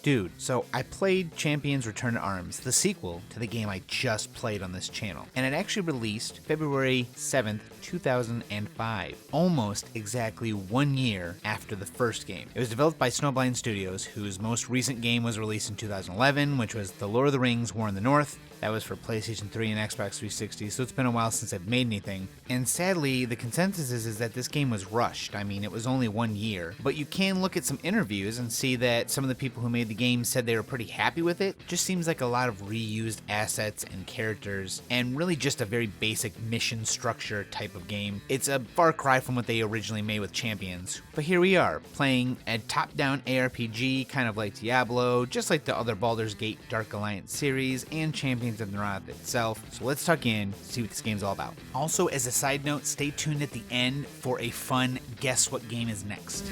Dude, so I played Champions Return to Arms, the sequel to the game I just played on this channel, and it actually released February 7th, 2005, almost exactly 1 year after the first game. It was developed by Snowblind Studios, whose most recent game was released in 2011, which was The Lord of the Rings War in the North. That was for PlayStation 3 and Xbox 360, so it's been a while since I've made anything. And sadly, the consensus is that this game was rushed. I mean, it was only 1 year, but you can look at some interviews and see that some of the people who made the game said they were pretty happy with it. Just seems like a lot of reused assets and characters, and really just a very basic mission structure type of game. It's a far cry from what they originally made with Champions. But here we are, playing a top-down ARPG, kind of like Diablo, just like the other Baldur's Gate Dark Alliance series, and Champions of Norrath itself. So let's tuck in, see what this game's all about. Also, as a side note, stay tuned at the end for a fun guess what game is next.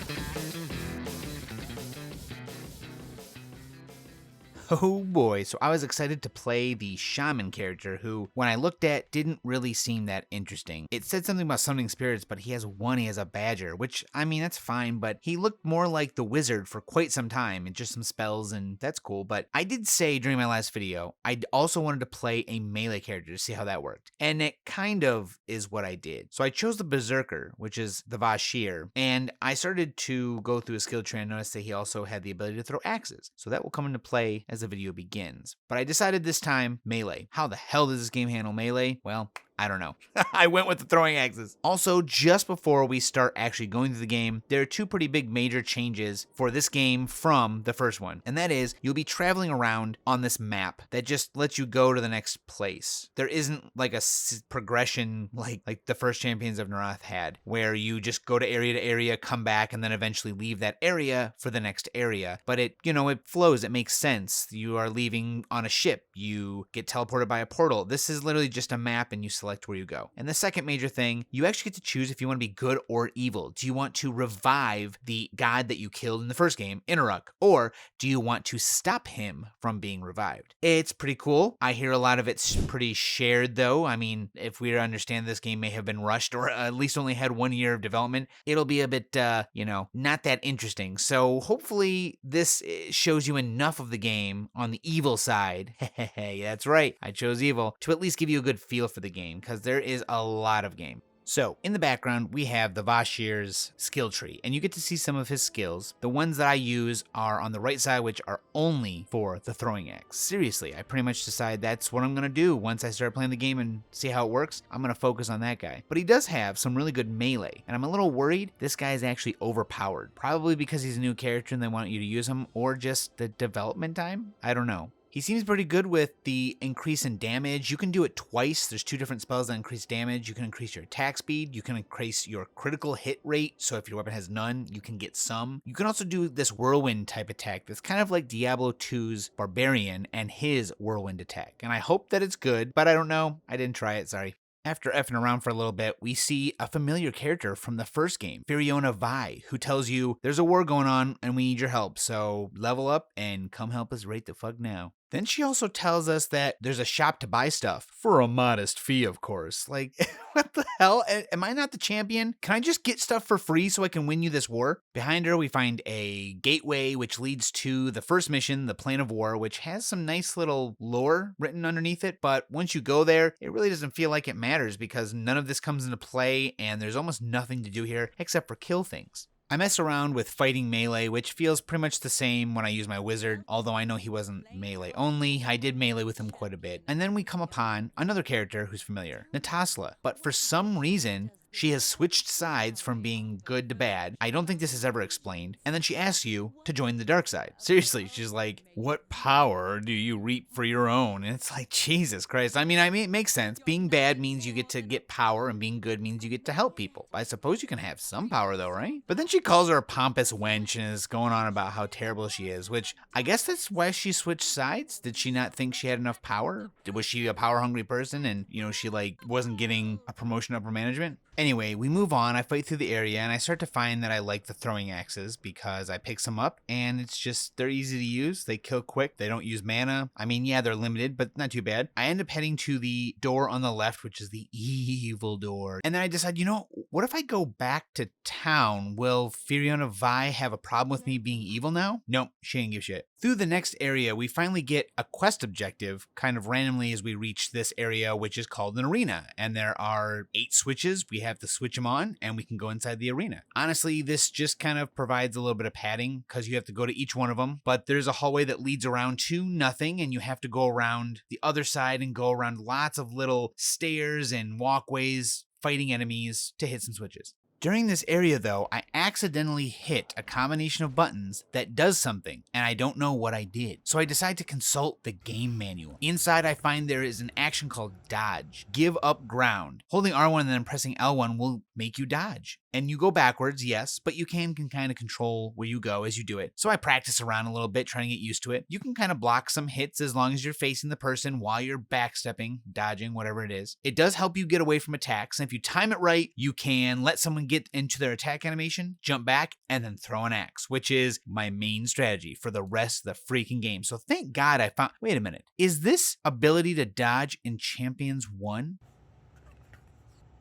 Oh boy, so I was excited to play the shaman character who, when I looked at, didn't really seem that interesting. It said something about summoning spirits, but he has a badger, which, I mean, that's fine, but he looked more like the wizard for quite some time, and just some spells, and that's cool. But I did say during my last video, I also wanted to play a melee character to see how that worked, and it kind of is what I did. So I chose the Berserker, which is the Vashir, and I started to go through his skill tree and noticed that he also had the ability to throw axes. So that will come into play as the video begins. But I decided this time melee. How the hell does this game handle melee? Well, I don't know. I went with the throwing axes. Also, just before we start actually going through the game, there are two pretty big major changes for this game from the first one. And that is, you'll be traveling around on this map that just lets you go to the next place. There isn't like a progression like the first Champions of Norrath had, where you just go to area, come back, and then eventually leave that area for the next area. But it flows, it makes sense. You are leaving on a ship, you get teleported by a portal. This is literally just a map and you select where you go. And the second major thing, you actually get to choose if you want to be good or evil. Do you want to revive the god that you killed in the first game, Inaruk, or do you want to stop him from being revived? It's pretty cool. I hear a lot of it's pretty shared though. I mean, if we understand this game may have been rushed or at least only had 1 year of development, it'll be a bit, not that interesting. So hopefully this shows you enough of the game on the evil side. Hey, that's right, I chose evil, to at least give you a good feel for the game, because there is a lot of game. So, in the background, we have the Vashir's skill tree, and you get to see some of his skills. The ones that I use are on the right side, which are only for the throwing axe. Seriously, I pretty much decide that's what I'm going to do once I start playing the game and see how it works. I'm going to focus on that guy. But he does have some really good melee, and I'm a little worried this guy is actually overpowered. Probably because he's a new character and they want you to use him, or just the development time? I don't know. He seems pretty good with the increase in damage. You can do it twice. There's two different spells that increase damage. You can increase your attack speed. You can increase your critical hit rate. So if your weapon has none, you can get some. You can also do this whirlwind type attack that's kind of like Diablo 2's Barbarian and his whirlwind attack. And I hope that it's good, but I don't know. I didn't try it, sorry. After effing around for a little bit, we see a familiar character from the first game, Fiona Vi, who tells you there's a war going on and we need your help, so level up and come help us right the fuck now. Then she also tells us that there's a shop to buy stuff, for a modest fee, of course. Like, what the hell? Am I not the champion? Can I just get stuff for free so I can win you this war? Behind her, we find a gateway which leads to the first mission, the Plane of War, which has some nice little lore written underneath it. But once you go there, it really doesn't feel like it matters because none of this comes into play and there's almost nothing to do here except for kill things. I mess around with fighting melee, which feels pretty much the same when I use my wizard, although I know he wasn't melee only. I did melee with him quite a bit. And then we come upon another character who's familiar, Natasla. But for some reason, she has switched sides from being good to bad. I don't think this is ever explained. And then she asks you to join the dark side. Seriously, she's like, what power do you reap for your own? And it's like, Jesus Christ. I mean, it makes sense. Being bad means you get to get power, and being good means you get to help people. I suppose you can have some power though, right? But then she calls her a pompous wench and is going on about how terrible she is, which I guess that's why she switched sides. Did she not think she had enough power? Was she a power hungry person and, she wasn't getting a promotion upper management? Anyway, we move on, I fight through the area, and I start to find that I like the throwing axes because I pick some up, and they're easy to use, they kill quick, they don't use mana. I mean, yeah, they're limited, but not too bad. I end up heading to the door on the left, which is the evil door, and then I decide, what if I go back to town? Will Fiona Vi have a problem with me being evil now? Nope, she ain't give shit. Through the next area, we finally get a quest objective, kind of randomly as we reach this area, which is called an arena, and there are 8 switches. We have to switch them on and we can go inside the arena. Honestly, this just kind of provides a little bit of padding because you have to go to each one of them, but there's a hallway that leads around to nothing, and you have to go around the other side and go around lots of little stairs and walkways fighting enemies to hit some switches. During this area though, I accidentally hit a combination of buttons that does something, and I don't know what I did. So I decide to consult the game manual. Inside I find there is an action called dodge. Give up ground. Holding R1 and then pressing L1 will make you dodge. And you go backwards, yes, but you can kind of control where you go as you do it. So I practice around a little bit, trying to get used to it. You can kind of block some hits as long as you're facing the person while you're backstepping, dodging, whatever it is. It does help you get away from attacks, and if you time it right, you can let someone get into their attack animation, jump back, and then throw an axe, which is my main strategy for the rest of the freaking game. So thank God I found... Wait a minute. Is this ability to dodge in Champions 1?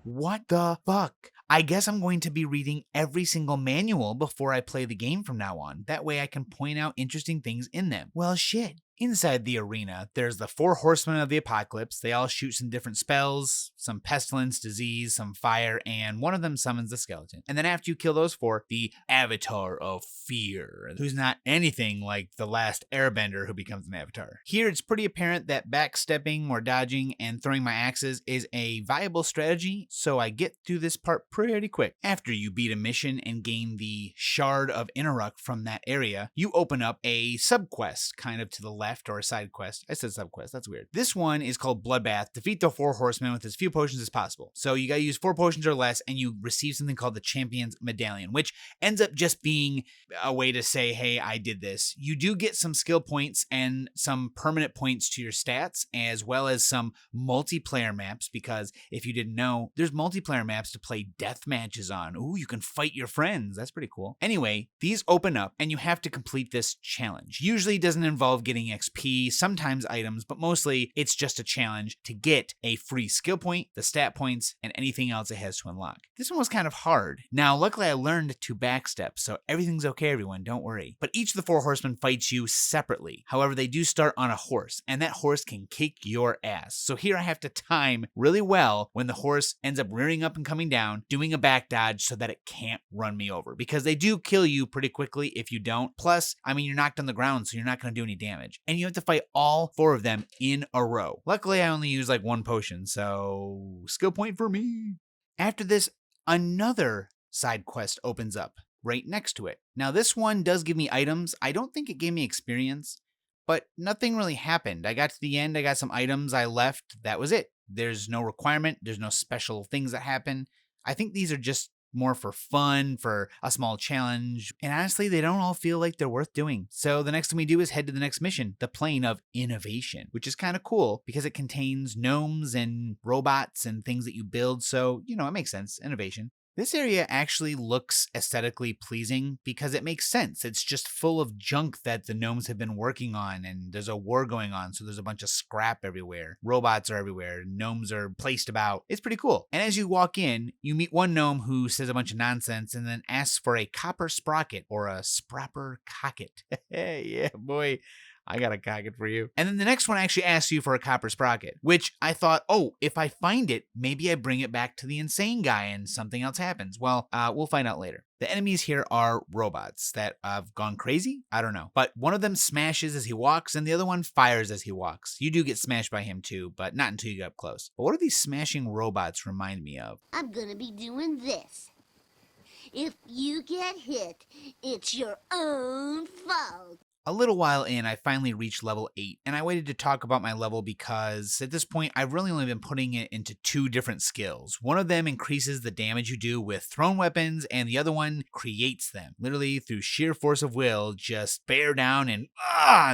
What the fuck? I guess I'm going to be reading every single manual before I play the game from now on. That way I can point out interesting things in them. Well, shit. Inside the arena, there's the 4 horsemen of the apocalypse. They all shoot some different spells, some pestilence, disease, some fire, and one of them summons the skeleton. And then after you kill those 4, the Avatar of Fear, who's not anything like the last airbender who becomes an avatar. Here, it's pretty apparent that backstepping or dodging and throwing my axes is a viable strategy, so I get through this part pretty quick. After you beat a mission and gain the Shard of Inaruk from that area, you open up a subquest kind of to the left, or a side quest. I said subquest, that's weird. This one is called Bloodbath. Defeat the 4 horsemen with as few potions as possible. So you gotta use 4 potions or less, and you receive something called the Champions Medallion, which ends up just being a way to say, hey, I did this. You do get some skill points and some permanent points to your stats, as well as some multiplayer maps, because if you didn't know, there's multiplayer maps to play death matches on. Ooh, you can fight your friends. That's pretty cool. Anyway, these open up, and you have to complete this challenge. Usually it doesn't involve getting XP, sometimes items, but mostly it's just a challenge to get a free skill point, the stat points, and anything else it has to unlock. This one was kind of hard. Now, luckily I learned to backstep, so everything's okay, everyone, don't worry. But each of the 4 horsemen fights you separately. However, they do start on a horse, and that horse can kick your ass. So here I have to time really well when the horse ends up rearing up and coming down, doing a back dodge so that it can't run me over, because they do kill you pretty quickly if you don't. Plus, I mean, you're knocked on the ground, so you're not going to do any damage. And you have to fight all 4 of them in a row. Luckily, I only use like 1 potion, so skill point for me. After this, another side quest opens up right next to it. Now, this one does give me items. I don't think it gave me experience, but nothing really happened. I got to the end, I got some items, I left, that was it. There's no requirement, there's no special things that happen. I think these are just more for fun, for a small challenge, and honestly, they don't all feel like they're worth doing. So the next thing we do is head to the next mission, the Plane of Innovation, which is kind of cool because it contains gnomes and robots and things that you build, so, it makes sense, innovation. This area actually looks aesthetically pleasing because it makes sense. It's just full of junk that the gnomes have been working on, and there's a war going on, so there's a bunch of scrap everywhere. Robots are everywhere. Gnomes are placed about. It's pretty cool. And as you walk in, you meet one gnome who says a bunch of nonsense and then asks for a copper sprocket or a sprapper cocket. Hey, yeah, boy. I got a cocket for you. And then the next one actually asks you for a copper sprocket, which I thought, oh, if I find it, maybe I bring it back to the insane guy and something else happens. Well, we'll find out later. The enemies here are robots that have gone crazy? I don't know. But one of them smashes as he walks, and the other one fires as he walks. You do get smashed by him too, but not until you get up close. But what do these smashing robots remind me of? I'm gonna be doing this. If you get hit, it's your own fault. A little while in, I finally reached level 8, and I waited to talk about my level because at this point, I've really only been putting it into 2 different skills. One of them increases the damage you do with thrown weapons, and the other one creates them. Literally, through sheer force of will, just bear down and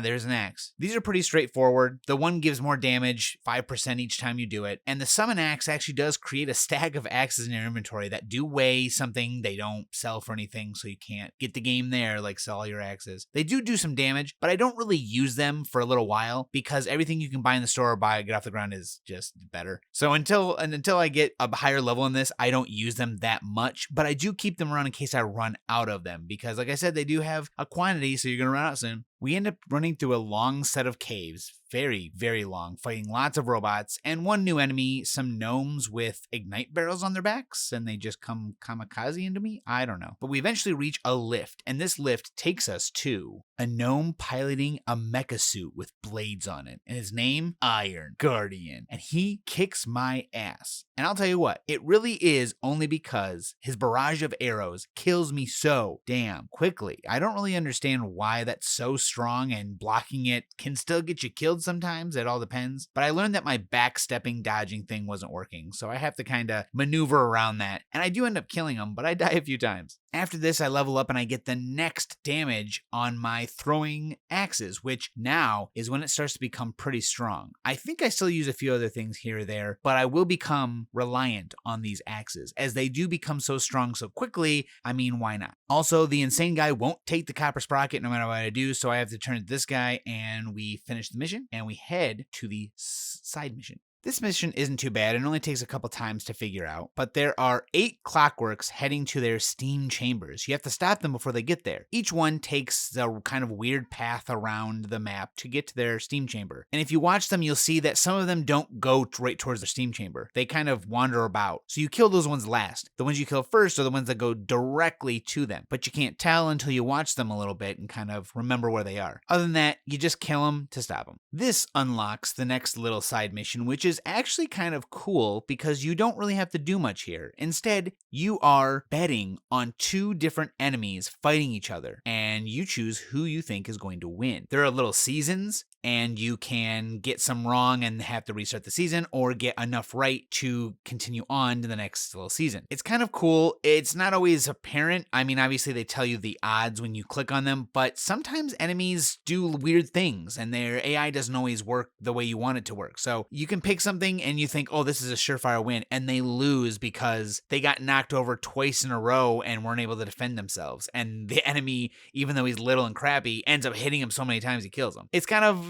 there's an axe. These are pretty straightforward. The one gives more damage, 5% each time you do it, and the summon axe actually does create a stack of axes in your inventory that do weigh something. They don't sell for anything, so you can't get the game there like sell all your axes. They do some damage, but I don't really use them for a little while because everything you can buy in the store or buy get off the ground is just better. So until I get a higher level in this, I don't use them that much, but I do keep them around in case I run out of them because like I said, they do have a quantity, so you're going to run out soon. We end up running through a long set of caves, very, very long, fighting lots of robots, and one new enemy, some gnomes with ignite barrels on their backs, and they just come kamikaze into me? I don't know. But we eventually reach a lift, and this lift takes us to a gnome piloting a mecha suit with blades on it, and his name, Iron Guardian, and he kicks my ass. And I'll tell you what, it really is only because his barrage of arrows kills me so damn quickly. I don't really understand why that's so strong, and blocking it can still get you killed sometimes. It all depends. But I learned that my backstepping dodging thing wasn't working, so I have to kind of maneuver around that. And I do end up killing him, but I die a few times. After this, I level up and I get the next damage on my throwing axes, which now is when it starts to become pretty strong. I think I still use a few other things here or there, but I will become reliant on these axes as they do become so strong so quickly. I mean, why not? Also, the insane guy won't take the copper sprocket no matter what I do, so I have to turn to this guy and we finish the mission and we head to the side mission. This mission isn't too bad, it only takes a couple times to figure out, but there are 8 clockworks heading to their steam chambers. You have to stop them before they get there. Each one takes a kind of weird path around the map to get to their steam chamber. And if you watch them, you'll see that some of them don't go right towards their steam chamber. They kind of wander about. So you kill those ones last. The ones you kill first are the ones that go directly to them, but you can't tell until you watch them a little bit and kind of remember where they are. Other than that, you just kill them to stop them. This unlocks the next little side mission, which is actually kind of cool because you don't really have to do much here. Instead, you are betting on 2 different enemies fighting each other, and you choose who you think is going to win. There are little seasons, and you can get some wrong and have to restart the season, or get enough right to continue on to the next little season. It's kind of cool. It's not always apparent. I mean, obviously they tell you the odds when you click on them, but sometimes enemies do weird things and their AI doesn't always work the way you want it to work. So you can pick something and you think, oh, this is a surefire win, and they lose because they got knocked over twice in a row and weren't able to defend themselves. And the enemy, even though he's little and crappy, ends up hitting him so many times he kills him. It's kind of,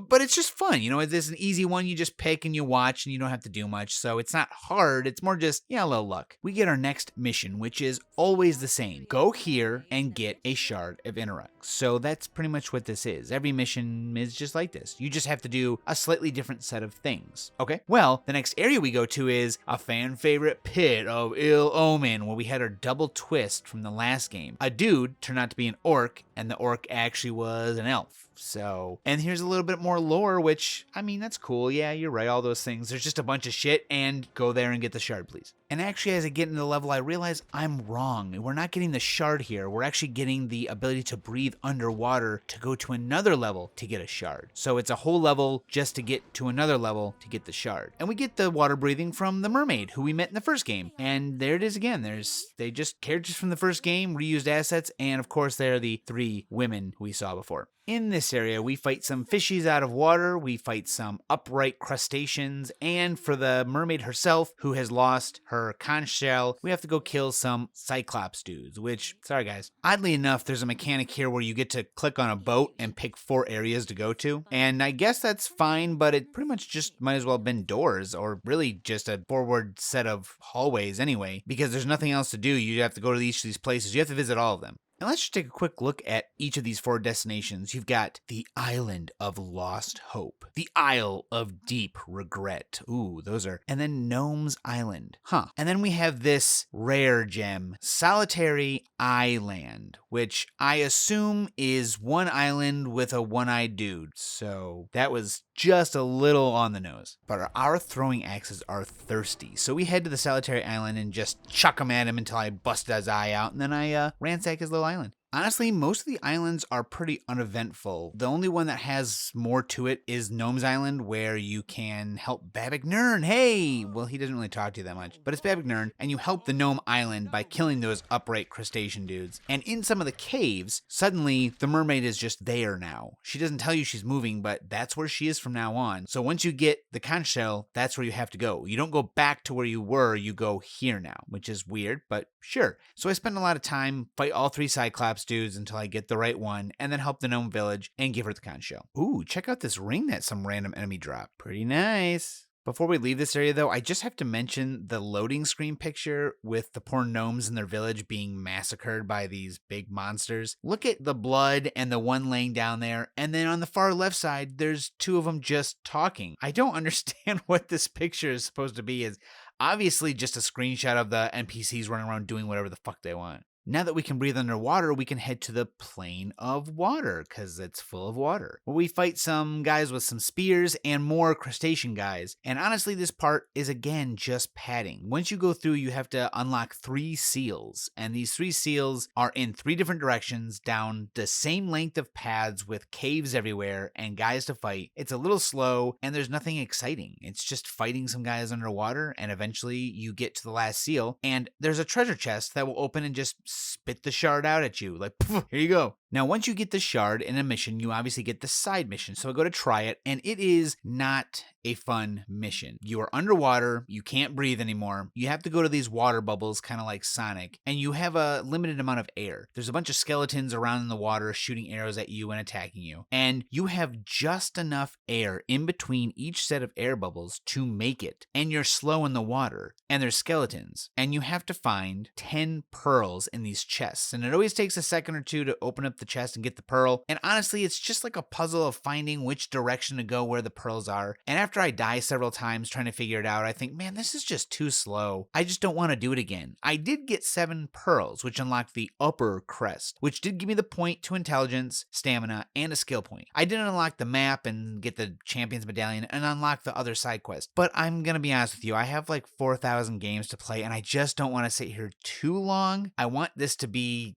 but it's just fun. It's an easy one you just pick and you watch and you don't have to do much. So it's not hard. It's more just, a little luck. We get our next mission, which is always the same. Go here and get a shard of Interrux. So that's pretty much what this is. Every mission is just like this. You just have to do a slightly different set of things. Okay? Well, the next area we go to is a fan favorite pit of ill omen, where we had our double twist from the last game. A dude turned out to be an orc, and the orc actually was an elf. So, and here's a little bit more lore, which, that's cool. Yeah, you're right, all those things. There's just a bunch of shit, and go there and get the shard, please. And actually, as I get into the level, I realize I'm wrong. We're not getting the shard here. We're actually getting the ability to breathe underwater to go to another level to get a shard. So it's a whole level just to get to another level to get the shard. And we get the water breathing from the mermaid, who we met in the first game. And there it is again. They just characters from the first game, reused assets, and of course, there are the 3 women we saw before. In this area, we fight some fishies out of water, we fight some upright crustaceans, and for the mermaid herself, who has lost her conch shell, we have to go kill some cyclops dudes, which, sorry guys. Oddly enough, there's a mechanic here where you get to click on a boat and pick 4 areas to go to, and I guess that's fine, but it pretty much just might as well have been doors, or really just a forward set of hallways anyway, because there's nothing else to do. You have to go to each of these places. You have to visit all of them. And let's just take a quick look at each of these 4 destinations. You've got the Island of Lost Hope, the Isle of Deep Regret. Ooh, those are. And then Gnome's Island. And then we have this rare gem, Solitary Island, which I assume is one island with a one-eyed dude. So that was just a little on the nose. But our throwing axes are thirsty. So we head to the Solitary Island and just chuck them at him until I busted his eye out. And then I ransack his little island. Honestly, most of the islands are pretty uneventful. The only one that has more to it is Gnome's Island, where you can help Babignern. Hey! Well, he doesn't really talk to you that much, but it's Babignern, and you help the Gnome Island by killing those upright crustacean dudes. And in some of the caves, suddenly the mermaid is just there now. She doesn't tell you she's moving, but that's where she is from now on. So once you get the conch shell, that's where you have to go. You don't go back to where you were, you go here now, which is weird, but sure. So I spend a lot of time, fight all three Cyclops dudes until I get the right one, and then help the gnome village and give her the conch shell. Ooh, check out this ring that some random enemy dropped. Pretty nice. Before we leave this area, though, I just have to mention the loading screen picture with the poor gnomes in their village being massacred by these big monsters. Look at the blood and the one laying down there, and then on the far left side, there's two of them just talking. I don't understand what this picture is supposed to be. It's obviously just a screenshot of the NPCs running around doing whatever the fuck they want. Now that we can breathe underwater, we can head to the plane of water, because it's full of water, where we fight some guys with some spears and more crustacean guys. And honestly, this part is again just padding. Once you go through, you have to unlock 3 seals, and these 3 seals are in 3 different directions down the same length of paths with caves everywhere and guys to fight. It's a little slow, and there's nothing exciting. It's just fighting some guys underwater, and eventually you get to the last seal, and there's a treasure chest that will open and just spit the shard out at you. Like, here you go. Now, once you get the shard in a mission, you obviously get the side mission. So I go to try it, and it is not a fun mission. You are underwater, you can't breathe anymore, you have to go to these water bubbles, kind of like Sonic, and you have a limited amount of air. There's a bunch of skeletons around in the water shooting arrows at you and attacking you, and you have just enough air in between each set of air bubbles to make it, and you're slow in the water, and there's skeletons, and you have to find 10 pearls in these chests, and it always takes a second or two to open up the chest and get the pearl, and honestly, it's just like a puzzle of finding which direction to go where the pearls are, and after I die several times trying to figure it out, I think, man, this is just too slow. I just don't want to do it again. I did get 7 pearls, which unlocked the upper crest, which did give me the point to intelligence, stamina, and a skill point. I didn't unlock the map and get the Champions medallion and unlock the other side quest, but I'm gonna be honest with you, I have like 4,000 games to play, and I just don't want to sit here too long. I want this to be,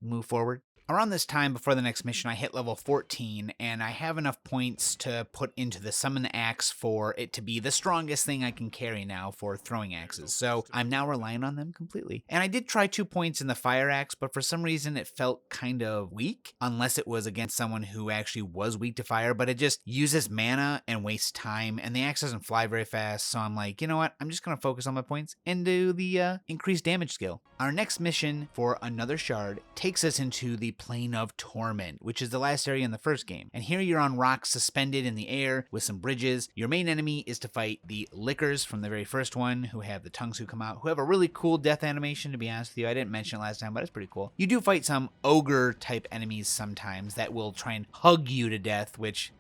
move forward. Around this time before the next mission, I hit level 14, and I have enough points to put into the summon axe for it to be the strongest thing I can carry now for throwing axes, so I'm now relying on them completely. And I did try 2 points in the fire axe, but for some reason it felt kind of weak, unless it was against someone who actually was weak to fire, but it just uses mana and wastes time, and the axe doesn't fly very fast, so I'm like, you know what, I'm just going to focus on my points and do the increased damage skill. Our next mission for another shard takes us into the Plane of Torment, which is the last area in the first game. And here you're on rocks suspended in the air with some bridges. Your main enemy is to fight the Lickers from the very first one, who have the tongues who come out, who have a really cool death animation, to be honest with you. I didn't mention it last time, but it's pretty cool. You do fight some ogre type enemies sometimes that will try and hug you to death, which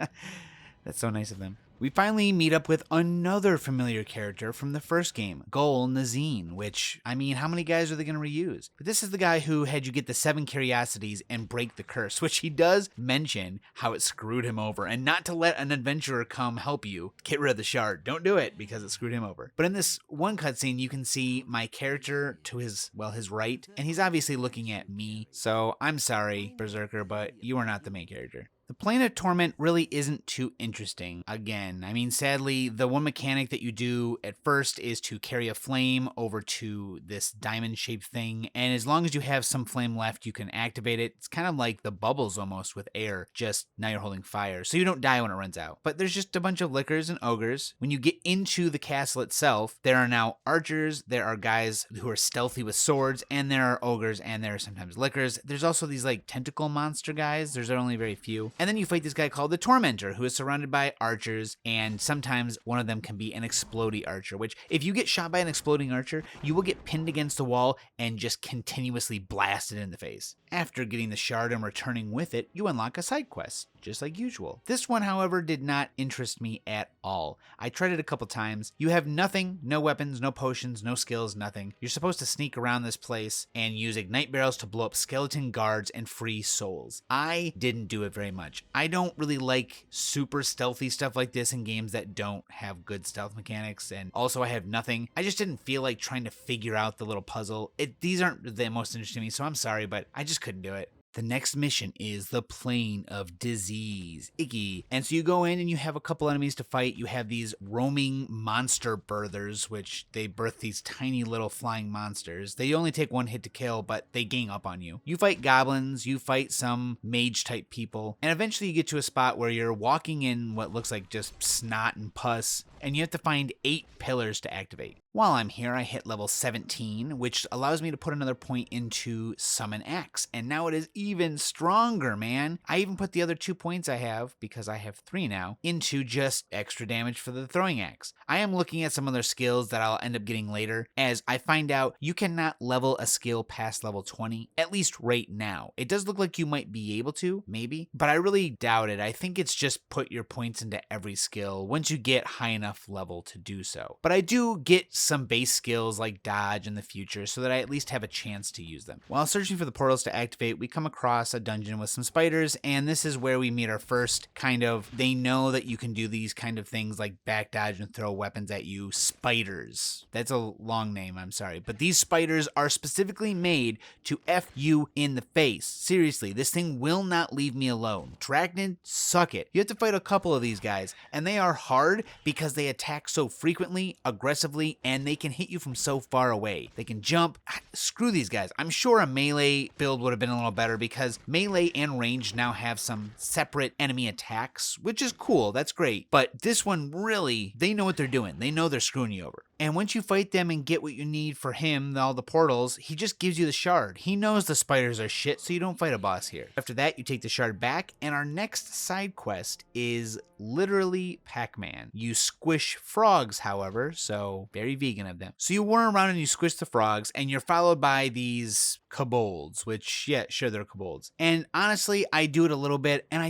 that's so nice of them. We finally meet up with another familiar character from the first game, Gol Nazine, which, I mean, how many guys are they going to reuse? But this is the guy who had you get the 7 curiosities and break the curse, which he does mention how it screwed him over, and not to let an adventurer come help you get rid of the shard. Don't do it, because it screwed him over. But in this one cutscene, you can see my character to his right, and he's obviously looking at me, so I'm sorry, Berserker, but you are not the main character. The Plane of Torment really isn't too interesting. Again, I mean, sadly, the one mechanic that you do at first is to carry a flame over to this diamond-shaped thing, and as long as you have some flame left, you can activate it. It's kind of like the bubbles almost with air, just now you're holding fire, so you don't die when it runs out. But there's just a bunch of lickers and ogres. When you get into the castle itself, there are now archers, there are guys who are stealthy with swords, and there are ogres, and there are sometimes lickers. There's also these like tentacle monster guys. There's only very few. And then you fight this guy called the Tormentor, who is surrounded by archers, and sometimes one of them can be an exploding archer, which if you get shot by an exploding archer, you will get pinned against the wall and just continuously blasted in the face. After getting the shard and returning with it, you unlock a side quest, just like usual. This one, however, did not interest me at all. I tried it a couple times. You have nothing, no weapons, no potions, no skills, nothing. You're supposed to sneak around this place and use ignite barrels to blow up skeleton guards and free souls. I didn't do it very much. I don't really like super stealthy stuff like this in games that don't have good stealth mechanics, and also I have nothing. I just didn't feel like trying to figure out the little puzzle. These aren't the most interesting to me, so I'm sorry, but I just couldn't do it. The next mission is the Plane of Disease. Icky. And so you go in and you have a couple enemies to fight. You have these roaming monster birthers, which they birth these tiny little flying monsters. They only take one hit to kill, but they gang up on you. You fight goblins, you fight some mage type people, and eventually you get to a spot where you're walking in what looks like just snot and pus, and you have to find 8 pillars to activate. While I'm here, I hit level 17, which allows me to put another point into Summon Axe, and now it is even stronger, man. I even put the other 2 points I have, because I have 3 now, into just extra damage for the throwing axe. I am looking at some other skills that I'll end up getting later, as I find out you cannot level a skill past level 20, at least right now. It does look like you might be able to, maybe, but I really doubt it. I think it's just put your points into every skill once you get high enough level to do so. But I do get some base skills like dodge in the future so that I at least have a chance to use them. While searching for the portals to activate, we come across a dungeon with some spiders, and this is where we meet our first kind of, they know that you can do these kind of things like back dodge and throw weapons at you, spiders. That's a long name, I'm sorry, but these spiders are specifically made to F you in the face. Seriously, this thing will not leave me alone. Dragnid, suck it. You have to fight a couple of these guys, and they are hard because they attack so frequently, aggressively, and they can hit you from so far away. They can jump. Screw these guys. I'm sure a melee build would have been a little better because melee and range now have some separate enemy attacks, which is cool. That's great. But this one really, they know what they're doing. They know they're screwing you over. And once you fight them and get what you need for him, all the portals, he just gives you the shard. He knows the spiders are shit, so you don't fight a boss here. After that, you take the shard back, and our next side quest is literally Pac-Man. You squish frogs, however, so very vegan of them. So you whirl around and you squish the frogs, and you're followed by these kobolds, which, yeah, sure, they're kobolds. And honestly, I do it a little bit, and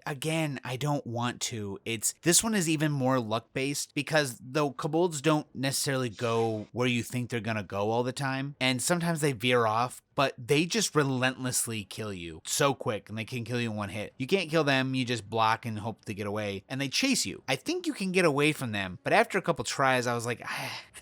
again, I don't want to. This one is even more luck based because though kobolds don't necessarily go where you think they're gonna go all the time, and sometimes they veer off, but they just relentlessly kill you so quick, and they can kill you in one hit. You can't kill them, you just block and hope to get away, and they chase you. I think you can get away from them, but after a couple tries, I was like,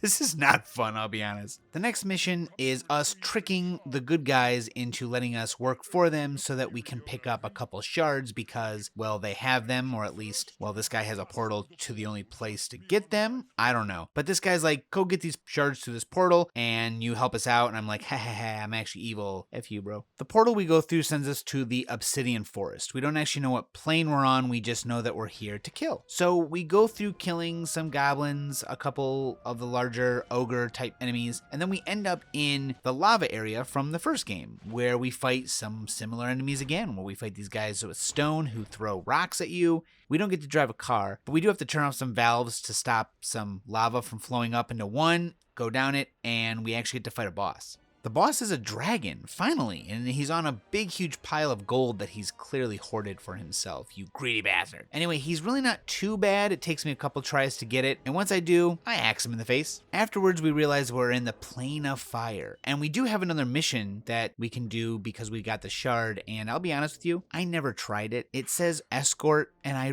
this is not fun, I'll be honest. The next mission is us tricking the good guys into letting us work for them so that we can pick up a couple shards because, well, they have them, or at least, well, this guy has a portal to the only place to get them. I don't know. But this guy's like, go get these shards to this portal, and you help us out, and I'm like, ha ha ha, I'm actually evil. F you, bro. The portal we go through sends us to the Obsidian Forest. We don't actually know what plane we're on, we just know that we're here to kill. So we go through killing some goblins, a couple of the larger ogre type enemies, and then we end up in the lava area from the first game, where we fight some similar enemies again, where we fight these guys with stone who throw rocks at you. We don't get to drive a car, but we do have to turn off some valves to stop some lava from flowing up into one, go down it, and we actually get to fight a boss. The boss is a dragon, finally, and he's on a big, huge pile of gold that he's clearly hoarded for himself, you greedy bastard. Anyway, he's really not too bad. It takes me a couple tries to get it, and once I do, I axe him in the face. Afterwards, we realize we're in the Plane of Fire, and we do have another mission that we can do because we got the shard, and I'll be honest with you, I never tried it. It says escort, and I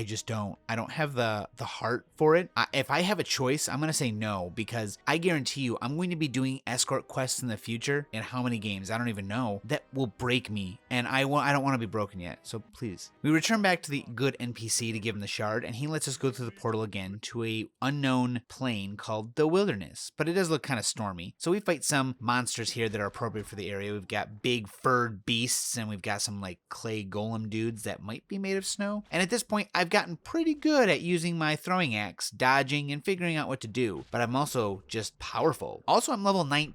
just don't. I don't have the heart for it. If I have a choice, I'm going to say no, because I guarantee you, I'm going to be doing escort quests in the future, in how many games, I don't even know, that will break me, and I don't want to be broken yet, so please. We return back to the good NPC to give him the shard, and he lets us go through the portal again to a unknown plane called the Wilderness, but it does look kind of stormy. So we fight some monsters here that are appropriate for the area. We've got big furred beasts, and we've got some like clay golem dudes that might be made of snow, and at this point I've gotten pretty good at using my throwing axe, dodging, and figuring out what to do, but I'm also just powerful. Also, I'm level 19.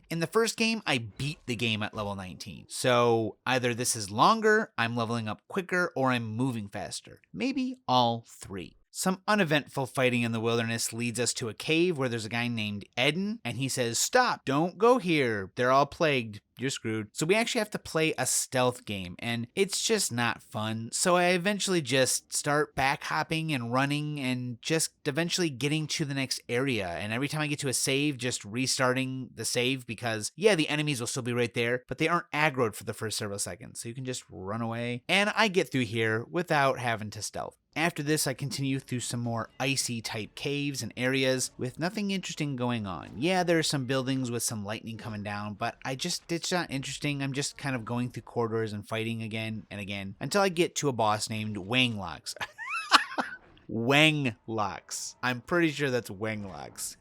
In the first game, I beat the game at level 19. So either this is longer, I'm leveling up quicker, or I'm moving faster. Maybe all three. Some uneventful fighting in the wilderness leads us to a cave where there's a guy named Eden, and he says, "Stop, don't go here. They're all plagued. You're screwed." So we actually have to play a stealth game, and it's just not fun. So I eventually just start back hopping and running and just eventually getting to the next area. And every time I get to a save, just restarting the save because, yeah, the enemies will still be right there, but they aren't aggroed for the first several seconds. So you can just run away. And I get through here without having to stealth. After this, I continue through some more icy type caves and areas with nothing interesting going on. Yeah, there are some buildings with some lightning coming down, but it's not interesting. I'm just kind of going through corridors and fighting again and again until I get to a boss named Wanglocks. Wanglocks. I'm pretty sure that's Wanglocks.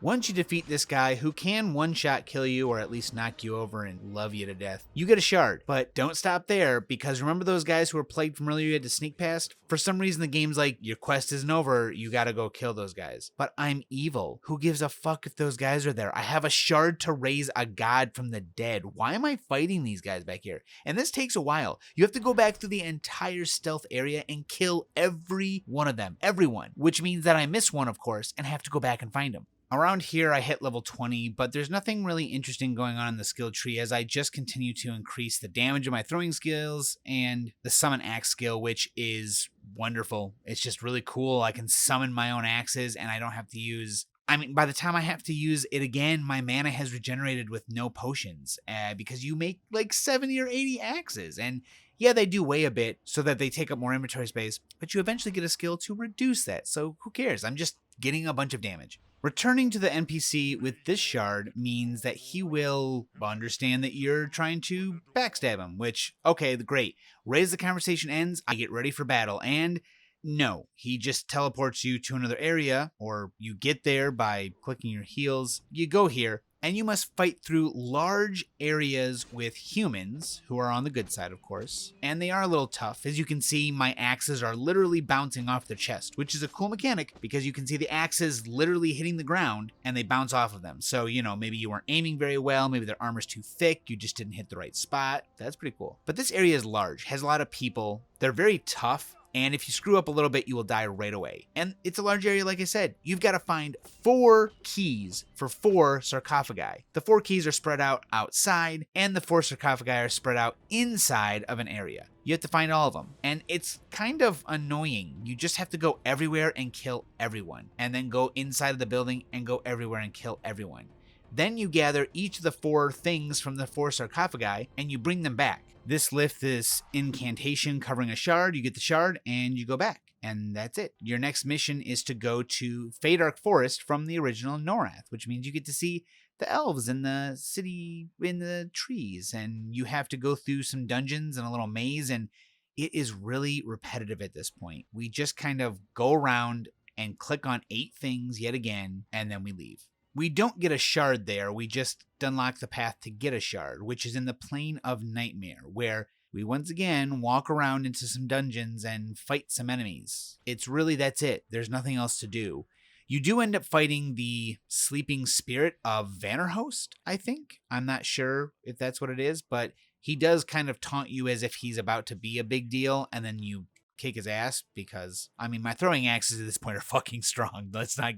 Once you defeat this guy, who can one-shot kill you or at least knock you over and love you to death, you get a shard. But don't stop there, because remember those guys who were plagued from earlier you had to sneak past? For some reason the game's like, your quest isn't over, you gotta go kill those guys. But I'm evil. Who gives a fuck if those guys are there? I have a shard to raise a god from the dead. Why am I fighting these guys back here? And this takes a while. You have to go back through the entire stealth area and kill every one of them. Everyone. Which means that I miss one, of course, and have to go back and find them. Around here, I hit level 20, but there's nothing really interesting going on in the skill tree as I just continue to increase the damage of my throwing skills and the summon axe skill, which is wonderful. It's just really cool. I can summon my own axes and I don't have to use... by the time I have to use it again, my mana has regenerated with no potions because you make like 70 or 80 axes. And yeah, they do weigh a bit so that they take up more inventory space, but you eventually get a skill to reduce that. So who cares? I'm just getting a bunch of damage. Returning to the NPC with this shard means that he will understand that you're trying to backstab him, which, okay, great. Right as the conversation ends, I get ready for battle, and no, he just teleports you to another area, or you get there by clicking your heels. You go here, and you must fight through large areas with humans, who are on the good side, of course, and they are a little tough. As you can see, my axes are literally bouncing off their chest, which is a cool mechanic because you can see the axes literally hitting the ground and they bounce off of them. So, maybe you weren't aiming very well, maybe their armor's too thick, you just didn't hit the right spot. That's pretty cool. But this area is large, has a lot of people, they're very tough, and if you screw up a little bit, you will die right away. And it's a large area, like I said. You've got to find 4 keys for 4 sarcophagi. The 4 keys are spread out outside, and the 4 sarcophagi are spread out inside of an area. You have to find all of them. And it's kind of annoying. You just have to go everywhere and kill everyone. And then go inside of the building and go everywhere and kill everyone. Then you gather each of the 4 things from the 4 sarcophagi, and you bring them back. This lifts this incantation covering a shard, you get the shard, and you go back. And that's it. Your next mission is to go to Fadark Forest from the original Norrath, which means you get to see the elves in the city in the trees. And you have to go through some dungeons and a little maze, and it is really repetitive at this point. We just kind of go around and click on 8 things yet again, and then we leave. We don't get a shard there, we just unlock the path to get a shard, which is in the Plane of Nightmare, where we once again walk around into some dungeons and fight some enemies. That's it. There's nothing else to do. You do end up fighting the sleeping spirit of Vannerhost, I think. I'm not sure if that's what it is, but he does kind of taunt you as if he's about to be a big deal, and then you kick his ass because, my throwing axes at this point are fucking strong. Let's not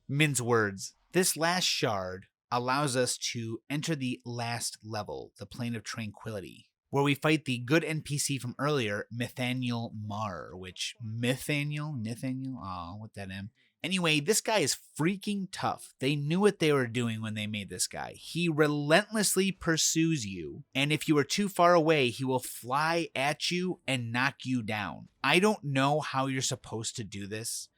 mince words. This last shard allows us to enter the last level, the Plane of Tranquility, where we fight the good NPC from earlier, Nathaniel Marr, Nathaniel? What that M? Anyway, this guy is freaking tough. They knew what they were doing when they made this guy. He relentlessly pursues you, and if you are too far away, he will fly at you and knock you down. I don't know how you're supposed to do this.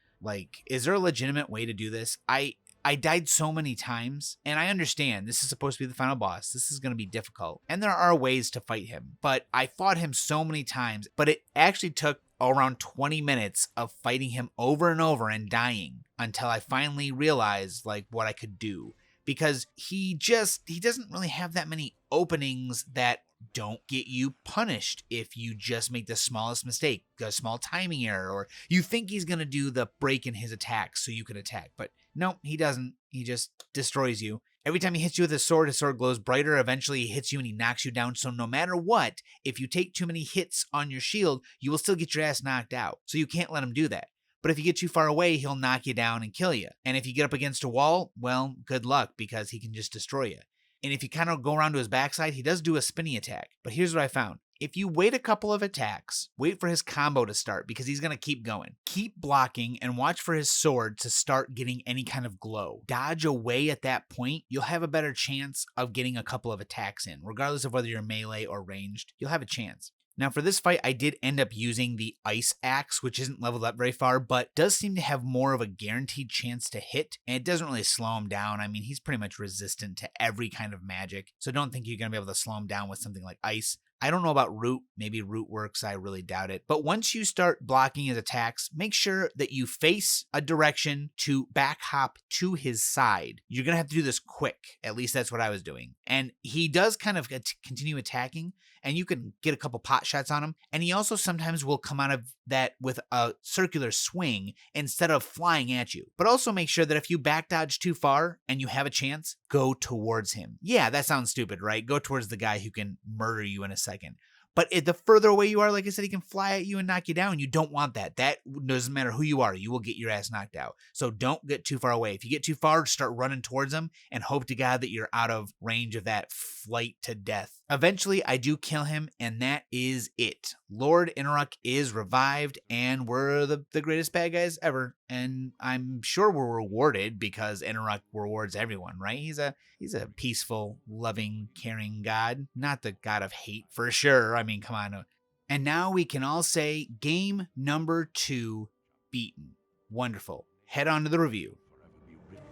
Is there a legitimate way to do this? I died so many times, and I understand this is supposed to be the final boss. This is going to be difficult, and there are ways to fight him, but I fought him so many times, but it actually took around 20 minutes of fighting him over and over and dying until I finally realized what I could do, because he doesn't really have that many openings that don't get you punished if you just make the smallest mistake, a small timing error, or you think he's going to do the break in his attack so you can attack, but no, he doesn't. He just destroys you. Every time he hits you with his sword glows brighter. Eventually he hits you and he knocks you down. So no matter what, if you take too many hits on your shield, you will still get your ass knocked out. So you can't let him do that. But if you get too far away, he'll knock you down and kill you. And if you get up against a wall, well, good luck, because he can just destroy you. And if you kind of go around to his backside, he does do a spinny attack. But here's what I found. If you wait a couple of attacks, wait for his combo to start, because he's going to keep going. Keep blocking and watch for his sword to start getting any kind of glow. Dodge away at that point, you'll have a better chance of getting a couple of attacks in. Regardless of whether you're melee or ranged, you'll have a chance. Now for this fight, I did end up using the ice axe, which isn't leveled up very far, but does seem to have more of a guaranteed chance to hit, and it doesn't really slow him down. I mean, he's pretty much resistant to every kind of magic, so don't think you're going to be able to slow him down with something like ice. I don't know about root. Maybe root works. I really doubt it. But once you start blocking his attacks, make sure that you face a direction to back hop to his side. You're going to have to do this quick. At least that's what I was doing. And he does kind of continue attacking, and you can get a couple pot shots on him. And he also sometimes will come out of that with a circular swing instead of flying at you. But also make sure that if you back dodge too far and you have a chance, go towards him. Yeah, that sounds stupid, right? Go towards the guy who can murder you in a second. But the further away you are, like I said, he can fly at you and knock you down. You don't want that. That doesn't matter who you are. You will get your ass knocked out. So don't get too far away. If you get too far, start running towards him and hope to God that you're out of range of that flight to death. Eventually, I do kill him, and that is it. Lord Inaruk is revived, and we're the greatest bad guys ever. And I'm sure we're rewarded because Inaruk rewards everyone, right? He's a peaceful, loving, caring god, not the god of hate for sure. I mean, come on. And now we can all say game number 2 beaten. Wonderful. Head on to the review. Forever be written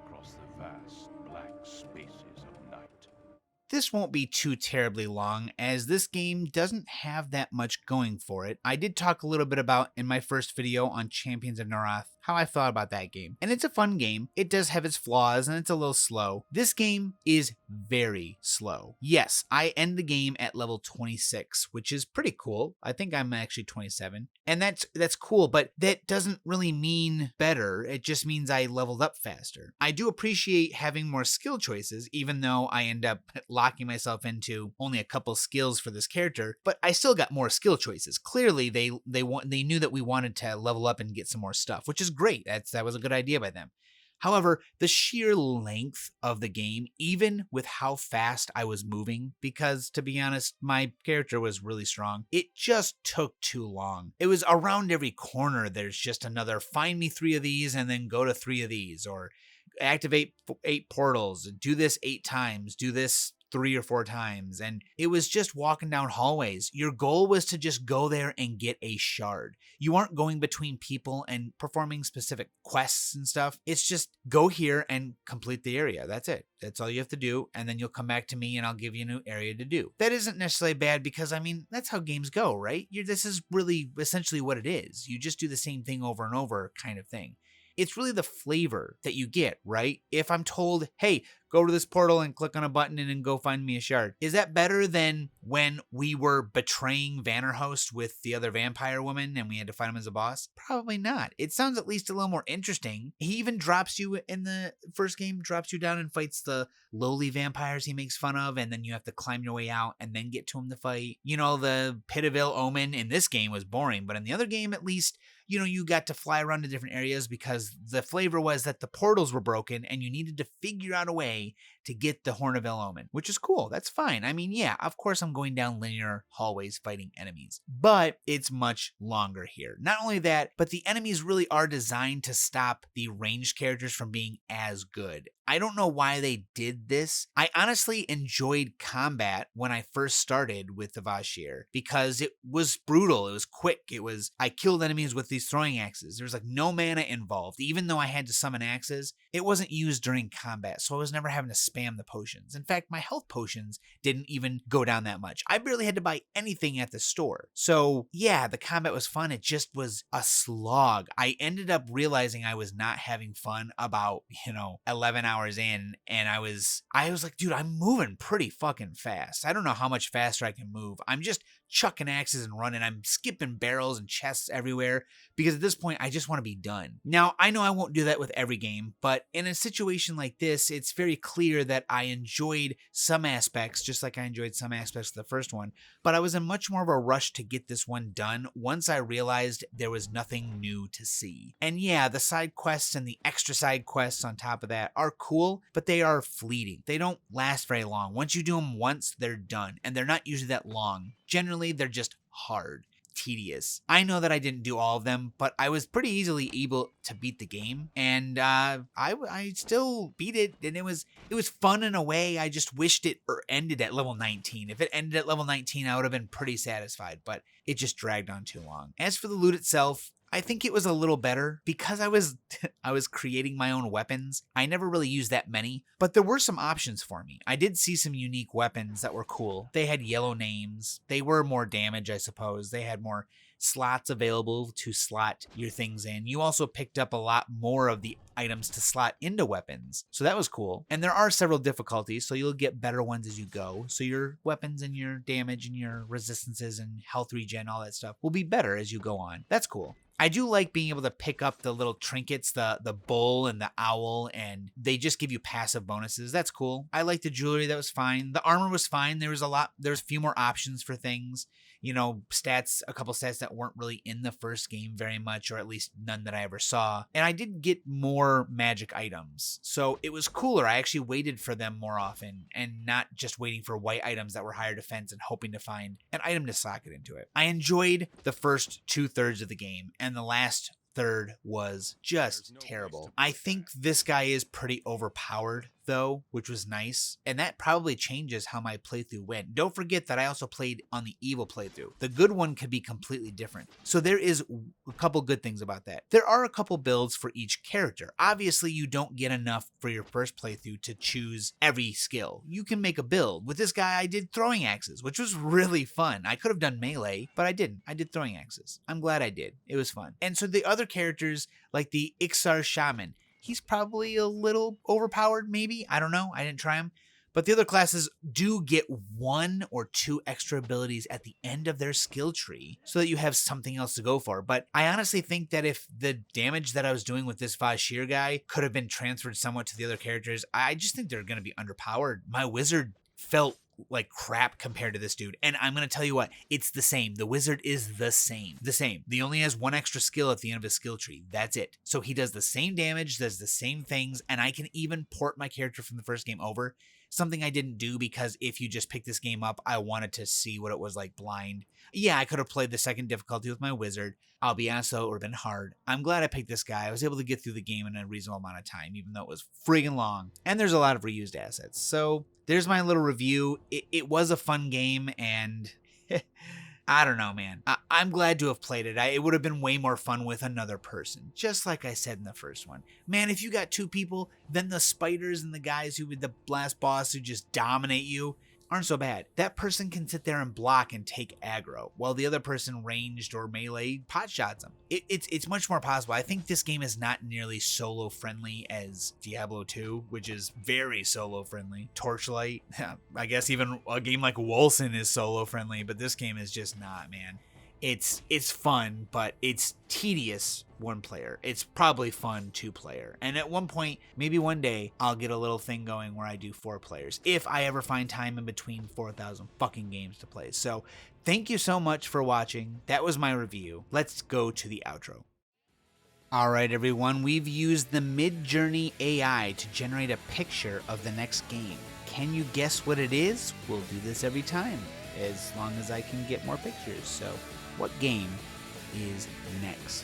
across the vast black spaces of night. This won't be too terribly long, as this game doesn't have that much going for it. I did talk a little bit about in my first video on Champions of Norrath how I thought about that game. And it's a fun game. It does have its flaws and it's a little slow. This game is very slow. Yes, I end the game at level 26, which is pretty cool. I think I'm actually 27. And that's cool, but that doesn't really mean better. It just means I leveled up faster. I do appreciate having more skill choices, even though I end up locking myself into only a couple skills for this character, but I still got more skill choices. Clearly, they knew that we wanted to level up and get some more stuff, which is great. That was a good idea by them. However, the sheer length of the game, even with how fast I was moving, because to be honest, my character was really strong, it just took too long. It was around every corner, there's just another find me 3 of these and then go to 3 of these, or activate 8 portals, do this 8 times, do this 3 or 4 times, and it was just walking down hallways. Your goal was to just go there and get a shard. You aren't going between people and performing specific quests and stuff. It's just go here and complete the area. That's it. That's all you have to do, and then you'll come back to me and I'll give you a new area to do. That isn't necessarily bad because, I mean, that's how games go, right? This is really essentially what it is. You just do the same thing over and over kind of thing. It's really the flavor that you get, right? If I'm told, hey, go to this portal and click on a button and then go find me a shard. Is that better than when we were betraying Vanderhost with the other vampire woman and we had to fight him as a boss? Probably not. It sounds at least a little more interesting. He even drops you in the first game, drops you down and fights the lowly vampires he makes fun of, and then you have to climb your way out and then get to him to fight. You know, the Pit of Ill Omen in this game was boring, but in the other game, at least, you know, you got to fly around to different areas because the flavor was that the portals were broken and you needed to figure out a way to get the Horn of Ill Omen, which is cool. That's fine. I mean, yeah, of course I'm going down linear hallways fighting enemies, but it's much longer here. Not only that, but the enemies really are designed to stop the ranged characters from being as good. I don't know why they did this. I honestly enjoyed combat when I first started with the Vashir because it was brutal. It was quick. I killed enemies with these throwing axes. There was like no mana involved. Even though I had to summon axes, it wasn't used during combat, so I was never having to spam the potions. In fact, my health potions didn't even go down that much. I barely had to buy anything at the store. So yeah, the combat was fun. It just was a slog. I ended up realizing I was not having fun about, 11 hours in, and I was like, dude, I'm moving pretty fucking fast. I don't know how much faster I can move. I'm just chucking axes and running. I'm skipping barrels and chests everywhere because at this point, I just want to be done. Now, I know I won't do that with every game, but in a situation like this, it's very clear that I enjoyed some aspects, just like I enjoyed some aspects of the first one, but I was in much more of a rush to get this one done once I realized there was nothing new to see. And yeah, the side quests and the extra side quests on top of that are cool, but they are fleeting. They don't last very long. Once you do them once, they're done, and they're not usually that long. Generally, they're just hard. tedious. I know that I didn't do all of them, but I was pretty easily able to beat the game, and I still beat it, and it was fun in a way. I just wished it ended at level 19. If it ended at level 19, I would have been pretty satisfied, but it just dragged on too long. As for the loot itself, I think it was a little better because I was I was creating my own weapons. I never really used that many, but there were some options for me. I did see some unique weapons that were cool. They had yellow names. They were more damage, I suppose. They had more slots available to slot your things in. You also picked up a lot more of the items to slot into weapons, so that was cool. And there are several difficulties, so you'll get better ones as you go. So your weapons and your damage and your resistances and health regen, all that stuff will be better as you go on. That's cool. I do like being able to pick up the little trinkets, the bull and the owl, and they just give you passive bonuses. That's cool. I like the jewelry. That was fine. The armor was fine. There's a few more options for things. You know, stats, a couple stats that weren't really in the first game very much, or at least none that I ever saw. And I did get more magic items, so it was cooler. I actually waited for them more often and not just waiting for white items that were higher defense and hoping to find an item to socket into it. I enjoyed the first 2/3 of the game, and the last third was just terrible. I think this guy is pretty overpowered though, which was nice, and that probably changes how my playthrough went. Don't forget that I also played on the evil playthrough. The good one could be completely different. So there is a couple good things about that. There are a couple builds for each character. Obviously, you don't get enough for your first playthrough to choose every skill. You can make a build. With this guy, I did throwing axes, which was really fun. I could have done melee, but I didn't. I did throwing axes. I'm glad I did. It was fun. And so the other characters, like the Ixar Shaman, he's probably a little overpowered, maybe. I don't know. I didn't try him. But the other classes do get 1 or 2 extra abilities at the end of their skill tree so that you have something else to go for. But I honestly think that if the damage that I was doing with this Vashir guy could have been transferred somewhat to the other characters, I just think they're going to be underpowered. My wizard felt like crap compared to this dude. And I'm going to tell you what, it's the same. The wizard is the same. He only has 1 extra skill at the end of his skill tree. That's it. So he does the same damage, does the same things, and I can even port my character from the first game over. Something I didn't do because if you just pick this game up, I wanted to see what it was like blind. Yeah, I could have played the second difficulty with my wizard. I'll be honest though, it would have been hard. I'm glad I picked this guy. I was able to get through the game in a reasonable amount of time, even though it was friggin' long. And there's a lot of reused assets. So there's my little review. It was a fun game, and I don't know, man. I'm glad to have played it. It would have been way more fun with another person, just like I said in the first one. Man, if you got 2 people, then the spiders and the guys who with the last boss who just dominate you aren't so bad. That person can sit there and block and take aggro, while the other person ranged or melee pot shots them. It's much more possible. I think this game is not nearly solo friendly as Diablo 2, which is very solo friendly. Torchlight, I guess even a game like Wolcen is solo friendly, but this game is just not, man. It's fun, but it's tedious 1 player. It's probably fun 2 player. And at one point, maybe one day, I'll get a little thing going where I do 4 players. If I ever find time in between 4,000 fucking games to play. So thank you so much for watching. That was my review. Let's go to the outro. Alright everyone, we've used the Midjourney AI to generate a picture of the next game. Can you guess what it is? We'll do this every time, as long as I can get more pictures. So what game is next?